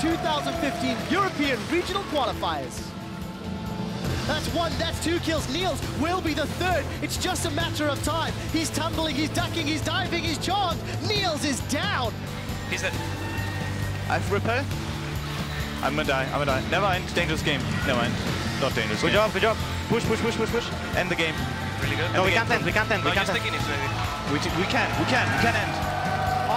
2015 European Regional Qualifiers. That's one, that's two kills. Niels will be the third. It's just a matter of time. He's tumbling, he's ducking, he's diving, he's charged. Niels is down. He's dead. I've repel. I'm gonna die. Never mind, dangerous game. Never mind. Not dangerous Good game. job, good job. Push. End the game. Really good. No, we can't end. No, just thinking it, maybe. We can end.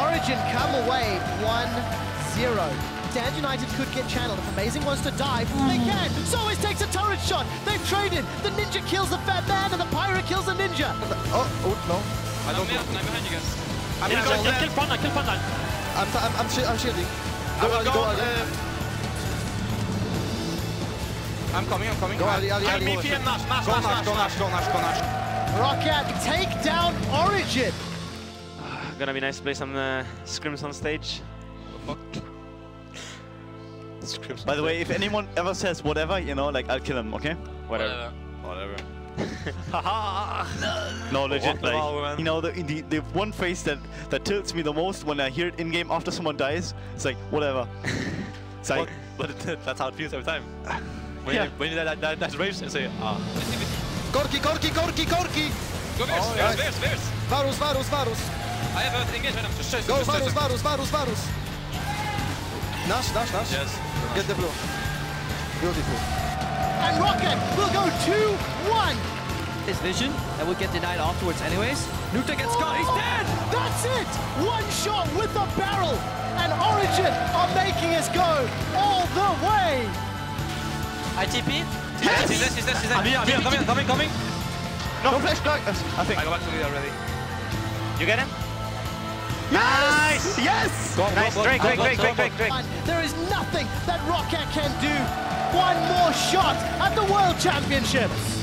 Origen come away 1-0. Stand United could get channeled. If Amazing wants to dive, they can. Sois takes a turret shot. They've traded. The ninja kills the fat man and the pirate kills the ninja. Oh no. I don't know. I'm behind you guys. Kill Panda. I'm shielding. Go. I'm coming. Go Ali. Kill me, PM Nash. Roccat take down Origen. Gonna be nice to play some scrims on stage. By the way, if anyone ever says whatever, you know, like I'll kill him, okay? Whatever. No, legit, Walk the wall, like, man. you know, the one phrase that tilts me the most when I hear it in-game after someone dies, it's like, whatever. It's like, But that's how it feels every time. When Yeah. you that's rage and say, ah. Corki! Go Bears. Varus! I have an engage venom. Just chase him. Go, Just chase him. Varus! Nash! Yes. Get the blue. Beautiful. And Roccat will go 2-1. His vision that would get denied afterwards anyways. Nukta gets got, he's dead! That's it! One shot with the barrel. And Origen are making us go all the way. ITP? Yes! He's dead. Coming. No flash back. I think. I go back to lead already. You get him? Nice! Yes! Nice, Drake. There is nothing that Roccat can do. One more shot at the World Championships.